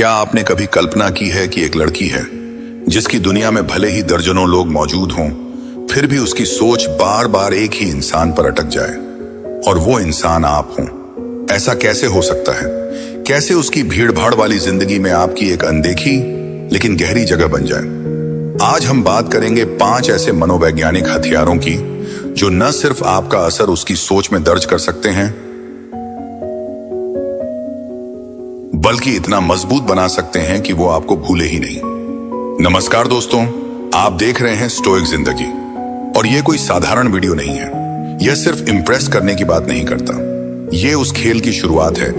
क्या आपने कभी कल्पना की है कि एक लड़की है जिसकी दुनिया में भले ही दर्जनों लोग मौजूद हों, फिर भी उसकी सोच बार बार एक ही इंसान पर अटक जाए और वो इंसान आप हों? ऐसा कैसे हो सकता है? कैसे उसकी भीड़ भाड़ वाली जिंदगी में आपकी एक अनदेखी लेकिन गहरी जगह बन जाए? आज हम बात करेंगे 5 ऐसे मनोवैज्ञानिक हथियारों की जो न सिर्फ आपका असर उसकी सोच में दर्ज कर सकते हैं, बल्कि इतना मजबूत बना सकते हैं कि वो आपको भूले ही नहीं। नमस्कार दोस्तों, आप देख रहे हैं स्टोइक जिंदगी और ये कोई साधारण वीडियो नहीं है। यह सिर्फ इंप्रेस करने की बात नहीं करता, ये उस खेल की शुरुआत है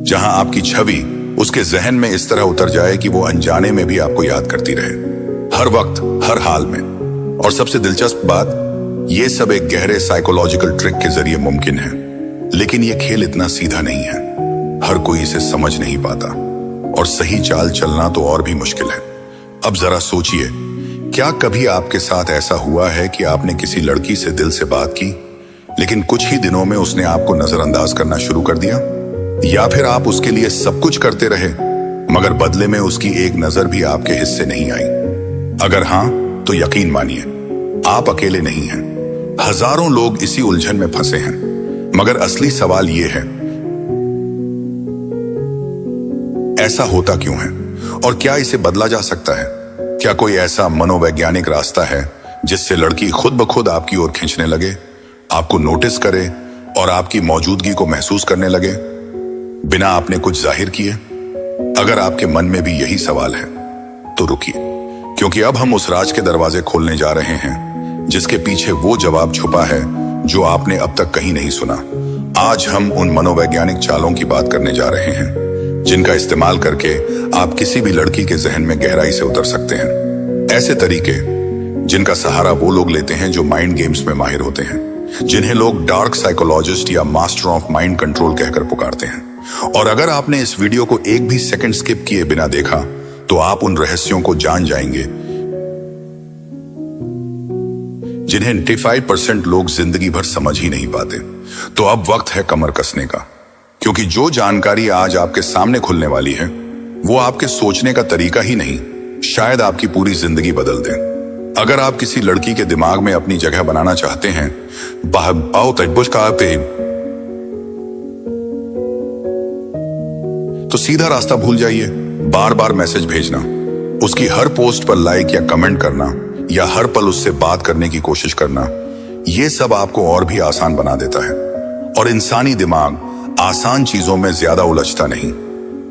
जहां आपकी छवि उसके जहन में इस तरह उतर जाए कि वो अनजाने में भी आपको याद करती रहे, हर वक्त, हर हाल में। और सबसे दिलचस्प बात, ये सब एक गहरे साइकोलॉजिकल ट्रिक के जरिए मुमकिन है। लेकिन यह खेल इतना सीधा नहीं है, हर कोई इसे समझ नहीं पाता और सही चाल चलना तो और भी मुश्किल है। अब जरा सोचिए, क्या कभी आपके साथ ऐसा हुआ है कि आपने किसी लड़की से दिल से बात की, लेकिन कुछ ही दिनों में उसने आपको नजरअंदाज करना शुरू कर दिया? या फिर आप उसके लिए सब कुछ करते रहे मगर बदले में उसकी एक नजर भी आपके हिस्से नहीं आई? अगर हां, तो यकीन मानिए, आप अकेले नहीं हैं। हजारों लोग इसी उलझन में फंसे हैं। मगर असली सवाल यह है, ऐसा होता क्यों है और क्या इसे बदला जा सकता है? क्या कोई ऐसा मनोवैज्ञानिक रास्ता है जिससे लड़की खुद ब खुद आपकी ओर खींचने लगे, आपको नोटिस करे और आपकी मौजूदगी को महसूस करने लगे बिना आपने कुछ जाहिर किए? अगर आपके मन में भी यही सवाल है तो रुकिए, क्योंकि अब हम उस राज के दरवाजे खोलने जा रहे हैं जिसके पीछे वो जवाब छुपा है जो आपने अब तक कहीं नहीं सुना। आज हम उन मनोवैज्ञानिक चालों की बात करने जा रहे हैं जिनका इस्तेमाल करके आप किसी भी लड़की के जहन में गहराई से उतर सकते हैं। ऐसे तरीके जिनका सहारा वो लोग लेते हैं जो माइंड गेम्स में माहिर होते हैं, जिन्हें लोग डार्क साइकोलॉजिस्ट या मास्टर ऑफ माइंड कंट्रोल कहकर पुकारते हैं। और अगर आपने इस वीडियो को एक भी सेकंड स्किप किए बिना देखा तो आप उन रहस्यों को जान जाएंगे जिन्हें 95% लोग जिंदगी भर समझ ही नहीं पाते। तो अब वक्त है कमर कसने का, क्योंकि जो जानकारी आज आपके सामने खुलने वाली है वो आपके सोचने का तरीका ही नहीं, शायद आपकी पूरी जिंदगी बदल दे। अगर आप किसी लड़की के दिमाग में अपनी जगह बनाना चाहते हैं, तो सीधा रास्ता भूल जाइए। बार बार मैसेज भेजना, उसकी हर पोस्ट पर लाइक या कमेंट करना या हर पल उससे बात करने की कोशिश करना, यह सब आपको और भी आसान बना देता है। और इंसानी दिमाग आसान चीजों में ज्यादा उलझता नहीं।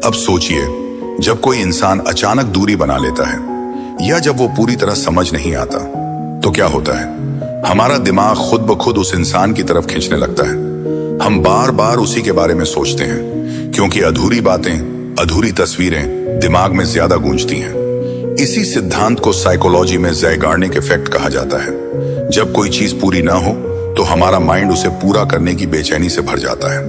अब सोचिए, जब कोई इंसान अचानक दूरी बना लेता है या जब वो पूरी तरह समझ नहीं आता तो क्या होता है? हमारा दिमाग खुद ब खुद उस इंसान की तरफ खींचने लगता है। हम बार बार उसी के बारे में सोचते हैं, क्योंकि अधूरी बातें, अधूरी तस्वीरें दिमाग में ज्यादा गूंजती हैं। इसी सिद्धांत को साइकोलॉजी में ज़ैगार्निक इफेक्ट कहा जाता है। जब कोई चीज पूरी ना हो तो हमारा माइंड उसे पूरा करने की बेचैनी से भर जाता है।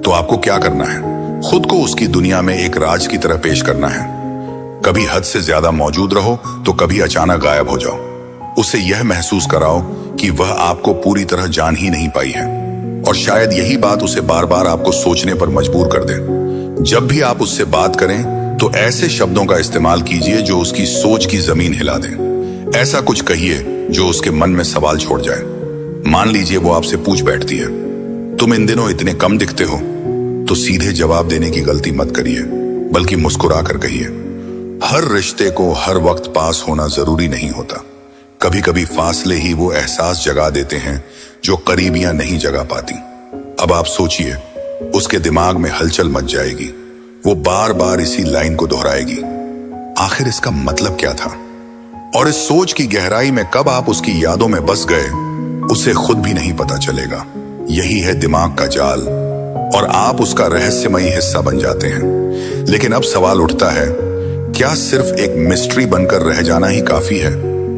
तो आपको क्या करना है? खुद को उसकी दुनिया में एक राज की तरह पेश करना है। कभी हद से ज्यादा मौजूद रहो तो कभी अचानक गायब हो जाओ। उसे यह महसूस कराओ कि वह आपको पूरी तरह जान ही नहीं पाई है, और शायद यही बात उसे बार बार आपको सोचने पर मजबूर कर दे। जब भी आप उससे बात करें तो ऐसे शब्दों का इस्तेमाल कीजिए जो उसकी सोच की जमीन हिला दें। ऐसा कुछ कहिए जो उसके मन में सवाल छोड़ जाए। मान लीजिए वो आपसे पूछ बैठती है, तुम इन दिनों इतने कम दिखते हो, तो सीधे जवाब देने की गलती मत करिए, बल्कि मुस्कुरा कर कहिए। हर रिश्ते को हर वक्त पास होना जरूरी नहीं होता। कभी कभी फासले ही वो एहसास जगा देते हैं जो करीबियां नहीं जगा पाती। अब आप सोचिए, उसके दिमाग में हलचल मच जाएगी। वो बार बार इसी लाइन को दोहराएगी, आखिर इसका मतलब क्या था? और इस सोच की गहराई में कब आप उसकी यादों में बस गए, उसे खुद भी नहीं पता चलेगा। यही है दिमाग का जाल, और आप उसका रहस्यमयी हिस्सा बन जाते हैं। लेकिन अब सवाल उठता है, क्या सिर्फ एक मिस्ट्री बनकर रह जाना ही काफी है,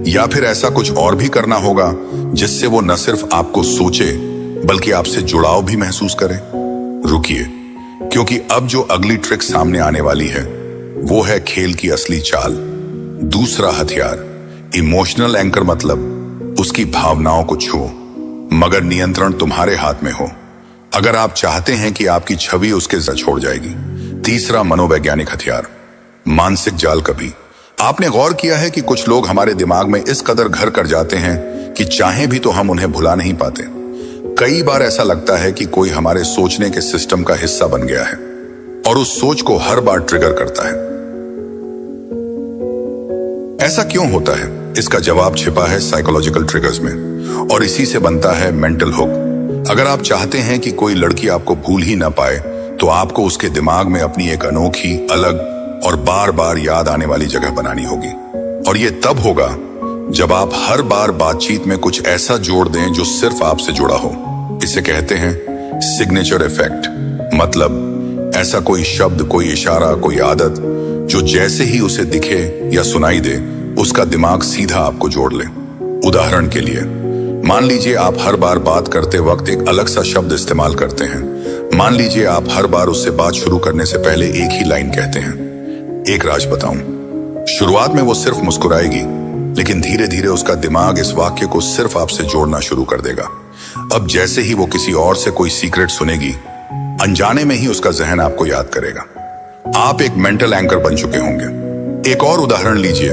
या फिर ऐसा कुछ और भी करना होगा जिससे वो न सिर्फ आपको सोचे बल्कि आपसे जुड़ाव भी महसूस करे? रुकिए, क्योंकि अब जो अगली ट्रिक सामने आने वाली है वो है खेल की असली चाल। दूसरा हथियार, इमोशनल एंकर, मतलब उसकी भावनाओं को छुओ मगर नियंत्रण तुम्हारे हाथ में हो। अगर आप चाहते हैं कि आपकी छवि उसके साथ छोड़ जाएगी। तीसरा मनोवैज्ञानिक हथियार, मानसिक जाल कभी। आपने गौर किया है कि कुछ लोग हमारे दिमाग में इस कदर घर कर जाते हैं कि चाहे भी तो हम उन्हें भुला नहीं पाते। कई बार ऐसा लगता है कि कोई हमारे सोचने के सिस्टम का हिस्सा बन गया है और उस सोच को हर बार ट्रिगर करता है। ऐसा क्यों होता है? इसका जवाब छिपा है साइकोलॉजिकल ट्रिगर्स में और इसी से बनता है मेंटल हुक। अगर आप चाहते हैं कि कोई लड़की आपको भूल ही ना पाए तो आपको उसके दिमाग में अपनी एक अनोखी, अलग और बार बार याद आने वाली जगह बनानी होगी। और ये तब होगा जब आप हर बार बातचीत में कुछ ऐसा जोड़ दें जो सिर्फ आपसे जुड़ा हो। इसे कहते हैं सिग्नेचर इफेक्ट। मतलब ऐसा कोई शब्द, कोई इशारा, कोई आदत जो जैसे ही उसे दिखे या सुनाई दे उसका दिमाग सीधा आपको जोड़ ले। उदाहरण के लिए, मान लीजिए आप हर बार बात करते वक्त एक अलग सा शब्द इस्तेमाल करते हैं। मान लीजिए आप हर बार उससे बात शुरू करने से पहले एक ही लाइन कहते हैं। एक राज बताऊं, शुरुआत में वो सिर्फ मुस्कुराएगी, लेकिन धीरे धीरे उसका दिमाग इस वाक्य को सिर्फ आपसे जोड़ना शुरू कर देगा। अब जैसे ही वो किसी और से कोई सीक्रेट सुनेगी, अनजाने में ही उसका जहन आपको याद करेगा। आप एक मेंटल एंकर बन चुके होंगे। एक और उदाहरण लीजिए,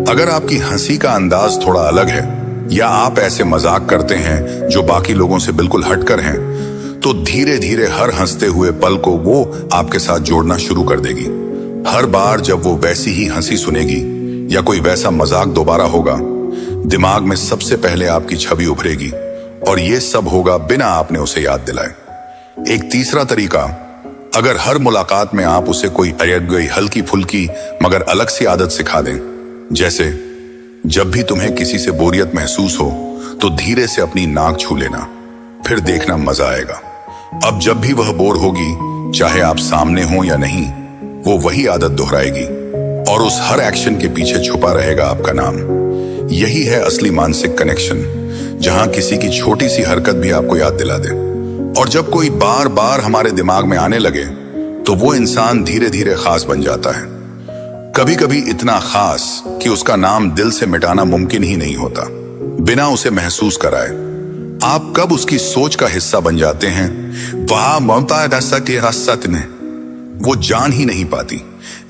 अगर आपकी हंसी का अंदाज थोड़ा अलग है या आप ऐसे मजाक करते हैं जो बाकी लोगों से बिल्कुल हटकर हैं, तो धीरे धीरे हर हंसते हुए पल को वो आपके साथ जोड़ना शुरू कर देगी। हर बार जब वो वैसी ही हंसी सुनेगी या कोई वैसा मजाक दोबारा होगा, दिमाग में सबसे पहले आपकी छवि उभरेगी और ये सब होगा बिना आपने उसे याद दिलाए। एक तीसरा तरीका, अगर हर मुलाकात में आप उसे कोई अयद गई हल्की फुल्की मगर अलग सी आदत सिखा दें, जैसे जब भी तुम्हें किसी से बोरियत महसूस हो तो धीरे से अपनी नाक छू लेना, फिर देखना मजा आएगा। अब जब भी वह बोर होगी, चाहे आप सामने हो या नहीं, वो वही आदत दोहराएगी और उस हर एक्शन के पीछे छुपा रहेगा आपका नाम। यही है असली मानसिक कनेक्शन, जहां किसी की छोटी सी हरकत भी आपको याद दिला दे। और जब कोई बार बार हमारे दिमाग में आने लगे तो वो इंसान धीरे धीरे खास बन जाता है। कभी कभी इतना खास कि उसका नाम दिल से मिटाना मुमकिन ही नहीं होता बिना उसे महसूस कराए। आप कब उसकी सोच का हिस्सा बन जाते हैं, वह ममता ने वो जान ही नहीं पाती।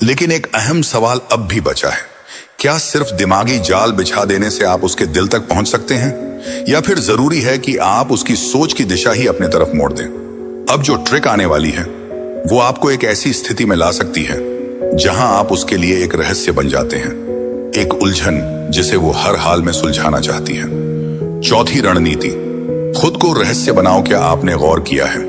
लेकिन एक अहम सवाल अब भी बचा है, क्या सिर्फ दिमागी जाल बिछा देने से आप उसके दिल तक पहुंच सकते हैं, या फिर जरूरी है कि आप उसकी सोच की दिशा ही अपने तरफ मोड़ दें? अब जो ट्रिक आने वाली है वो आपको एक ऐसी स्थिति में ला सकती है जहां आप उसके लिए एक रहस्य बन जाते हैं, एक उलझन जिसे वो हर हाल में सुलझाना चाहती है। चौथी रणनीति, खुद को रहस्य बनाओ। क्या आपने गौर किया है,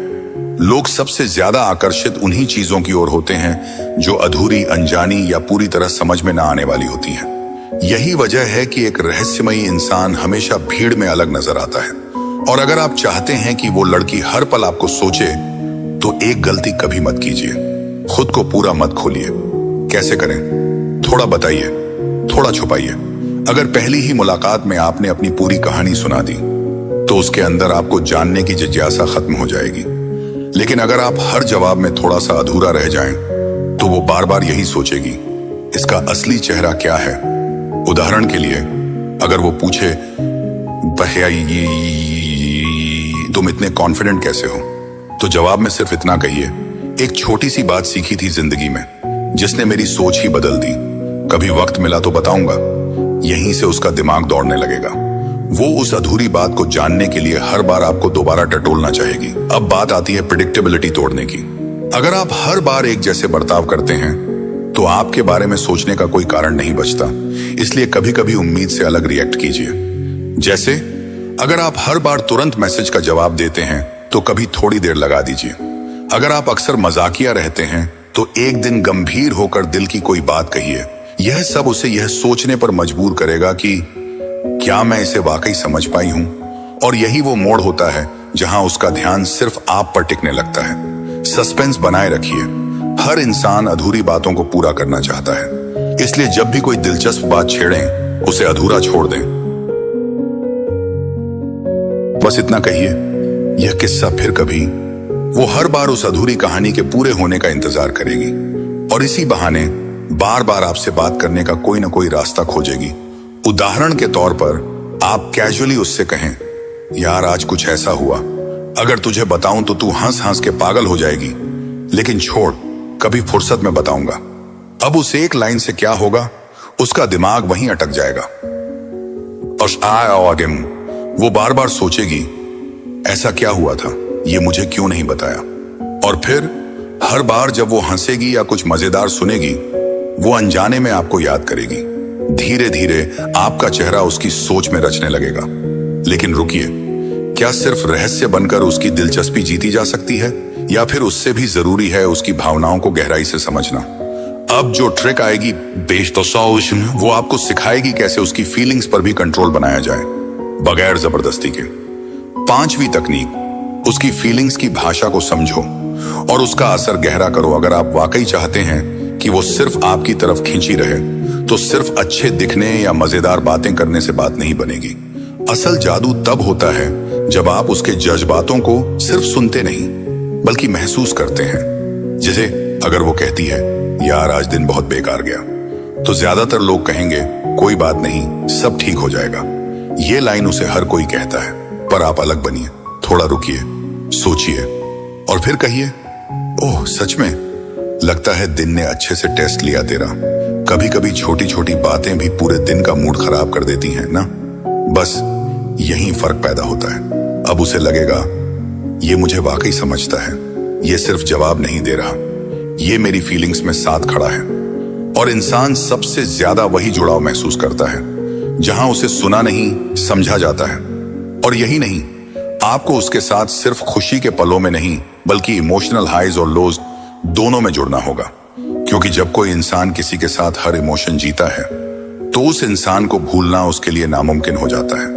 लोग सबसे ज्यादा आकर्षित उन्हीं चीजों की ओर होते हैं जो अधूरी, अनजानी या पूरी तरह समझ में ना आने वाली होती हैं। यही वजह है कि एक रहस्यमयी इंसान हमेशा भीड़ में अलग नजर आता है। और अगर आप चाहते हैं कि वो लड़की हर पल आपको सोचे, तो एक गलती कभी मत कीजिए, खुद को पूरा मत खोलिए। कैसे करें? थोड़ा बताइए, थोड़ा छुपाइए। अगर पहली ही मुलाकात में आपने अपनी पूरी कहानी सुना दी तो उसके अंदर आपको जानने की जिज्ञासा खत्म हो जाएगी। लेकिन अगर आप हर जवाब में थोड़ा सा अधूरा रह जाएं, तो वो बार बार यही सोचेगी, इसका असली चेहरा क्या है। उदाहरण के लिए, अगर वो पूछे, भैया तुम इतने कॉन्फिडेंट कैसे हो, तो जवाब में सिर्फ इतना कहिए, एक छोटी सी बात सीखी थी जिंदगी में जिसने मेरी सोच ही बदल दी, कभी वक्त मिला तो बताऊंगा। यहीं से उसका दिमाग दौड़ने लगेगा। वो उस अधूरी बात को जानने के लिए हर बार आपको दोबारा टटोलना चाहेगी। अब बात आती है प्रेडिक्टेबिलिटी तोड़ने की। अगर आप हर बार एक जैसे बर्ताव करते हैं तो आपके बारे में सोचने का कोई कारण नहीं बचता। इसलिए कभी कभी उम्मीद से अलग रिएक्ट कीजिए। जैसे अगर आप हर बार तुरंत मैसेज का जवाब देते हैं तो कभी थोड़ी देर लगा दीजिए। अगर आप अक्सर मजाकिया रहते हैं तो एक दिन गंभीर होकर दिल की कोई बात कहिए। यह सब उसे यह सोचने पर मजबूर करेगा कि क्या मैं इसे वाकई समझ पाई हूं। और यही वो मोड़ होता है जहां उसका ध्यान सिर्फ आप पर टिकने लगता है। सस्पेंस बनाए रखिए। हर इंसान अधूरी बातों को पूरा करना चाहता है, इसलिए जब भी कोई दिलचस्प बात छेड़ें, उसे अधूरा छोड़ दें। बस इतना कहिए, यह किस्सा फिर कभी। वो हर बार उस अधूरी कहानी के पूरे होने का इंतजार करेगी और इसी बहाने बार बार आपसे बात करने का कोई ना कोई रास्ता खोजेगी। उदाहरण के तौर पर आप कैजुअली उससे कहें, यार आज कुछ ऐसा हुआ, अगर तुझे बताऊं तो तू हंस हंस के पागल हो जाएगी, लेकिन छोड़, कभी फुर्सत में बताऊंगा। अब उस एक लाइन से क्या होगा, उसका दिमाग वहीं अटक जाएगा और वो बार बार सोचेगी, ऐसा क्या हुआ था, ये मुझे क्यों नहीं बताया। और फिर हर बार जब वो हंसेगी या कुछ मजेदार सुनेगी, वो अनजाने में आपको याद करेगी। धीरे धीरे आपका चेहरा उसकी सोच में रचने लगेगा। लेकिन रुकिए, क्या सिर्फ रहस्य बनकर उसकी दिलचस्पी जीती जा सकती है, या फिर उससे भी जरूरी है उसकी भावनाओं को गहराई से समझना। अब जो ट्रिक आएगी वो आपको सिखाएगी कैसे उसकी फीलिंग्स पर भी कंट्रोल बनाया जाए, बगैर जबरदस्ती के। 5वीं तकनीक, उसकी फीलिंग्स की भाषा को समझो और उसका असर गहरा करो। अगर आप वाकई चाहते हैं कि वो सिर्फ आपकी तरफ खींची रहे, तो सिर्फ अच्छे दिखने या मजेदार बातें करने से बात नहीं बनेगी। असल जादू तब होता है जब आप उसके जज्बातों को सिर्फ सुनते नहीं, बल्कि महसूस करते हैं। जैसे अगर वो कहती है, यार आज दिन बहुत बेकार गया, तो ज्यादातर लोग कहेंगे, कोई बात नहीं, सब ठीक हो जाएगा। ये लाइन उसे हर कोई कहता है, पर आप अलग बनिए, थोड़ा रुकिए, सोचिए और फिर कहिए, ओह सच में, लगता है दिन ने अच्छे से टेस्ट लिया तेरा। कभी कभी छोटी छोटी बातें भी पूरे दिन का मूड खराब कर देती हैं ना। बस यही फर्क पैदा होता है। अब उसे लगेगा, ये मुझे वाकई समझता है, ये सिर्फ जवाब नहीं दे रहा, ये मेरी फीलिंग्स में साथ खड़ा है। और इंसान सबसे ज्यादा वही जुड़ाव महसूस करता है जहां उसे सुना नहीं, समझा जाता है। और यही नहीं, आपको उसके साथ सिर्फ खुशी के पलों में नहीं, बल्कि इमोशनल हाइज और लोज दोनों में जुड़ना होगा। क्योंकि जब कोई इंसान किसी के साथ हर इमोशन जीता है, तो उस इंसान को भूलना उसके लिए नामुमकिन हो जाता है।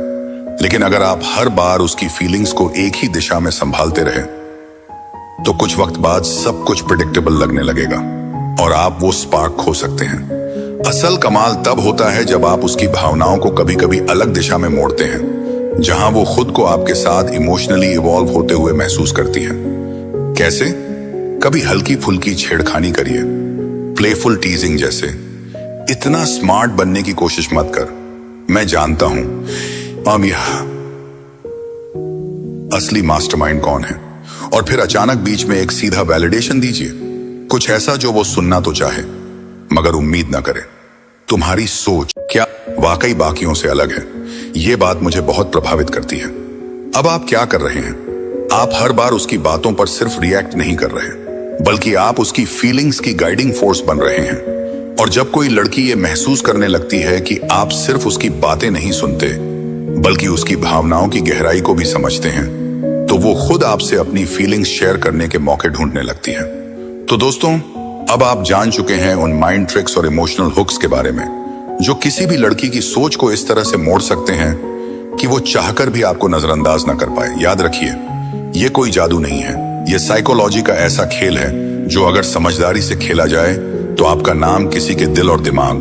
लेकिन अगर आप हर बार उसकी फीलिंग्स को एक ही दिशा में संभालते रहे, तो कुछ वक्त बाद सब कुछ प्रेडिक्टेबल लगने लगेगा और आप वो स्पार्क खो सकते हैं। असल कमाल तब होता है जब आप उसकी भावनाओं को कभी कभी अलग दिशा में मोड़ते हैं, जहां वो खुद को आपके साथ इमोशनली इवॉल्व होते हुए महसूस करती है। कैसे? कभी हल्की फुल्की छेड़खानी करिए, प्लेफुल टीजिंग जैसे। इतना स्मार्ट बनने की कोशिश मत कर, मैं जानता हूं असली मास्टरमाइंड कौन है। और फिर अचानक बीच में एक सीधा वैलिडेशन दीजिए, कुछ ऐसा जो वो सुनना तो चाहे मगर उम्मीद ना करे। तुम्हारी सोच क्या वाकई बाकियों से अलग है? ये बात मुझे बहुत प्रभावित करती है। अब आप क्या कर रहे हैं? आप हर बार उसकी बातों पर सिर्फ रिएक्ट नहीं कर रहे, बल्कि आप उसकी फीलिंग्स की गाइडिंग फोर्स बन रहे हैं। और जब कोई लड़की ये महसूस करने लगती है कि आप सिर्फ उसकी बातें नहीं सुनते, बल्कि उसकी भावनाओं की गहराई को भी समझते हैं, तो वो खुद आपसे अपनी फीलिंग्स शेयर करने के मौके ढूंढने लगती है। तो दोस्तों, अब आप जान चुके हैं उन माइंड ट्रिक्स और इमोशनल हुक्स के बारे में, जो किसी भी लड़की की सोच को इस तरह से मोड़ सकते हैं कि वो चाहकर भी आपको नजरअंदाज ना कर पाए। याद रखिए, ये कोई जादू नहीं है, ये साइकोलॉजी का ऐसा खेल है जो अगर समझदारी से खेला जाए तो आपका नाम किसी के दिल और दिमाग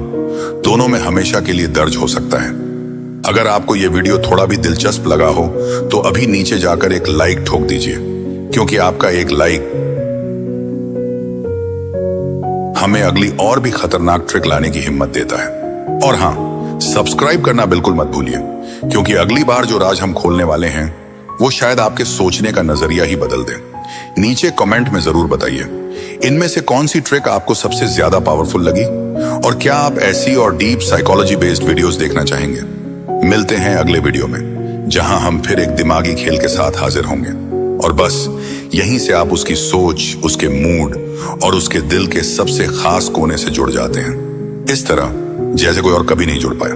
दोनों में हमेशा के लिए दर्ज हो सकता है। अगर आपको यह वीडियो थोड़ा भी दिलचस्प लगा हो तो अभी नीचे जाकर एक लाइक ठोक दीजिए, क्योंकि आपका एक लाइक हमें अगली और भी खतरनाक ट्रिक लाने की हिम्मत देता है। और हाँ, सब्सक्राइब करना बिल्कुल मत भूलिए, क्योंकि अगली बार जो राज हम खोलने वाले हैं वो शायद आपके सोचने का नजरिया ही बदल दे। नीचे कमेंट में जरूर बताइए, इनमें से कौन सी ट्रिक आपको सबसे ज्यादा पावरफुल लगी, और क्या आप ऐसी और डीप साइकोलॉजी बेस्ड वीडियोस देखना चाहेंगे। मिलते हैं अगले वीडियो में, जहां हम फिर एक दिमागी खेल के साथ हाजिर होंगे। और बस यहीं से आप उसकी सोच, उसके मूड और उसके दिल के सबसे खास कोने से जुड़ जाते हैं, इस तरह जैसे कोई और कभी नहीं जुड़ पाया।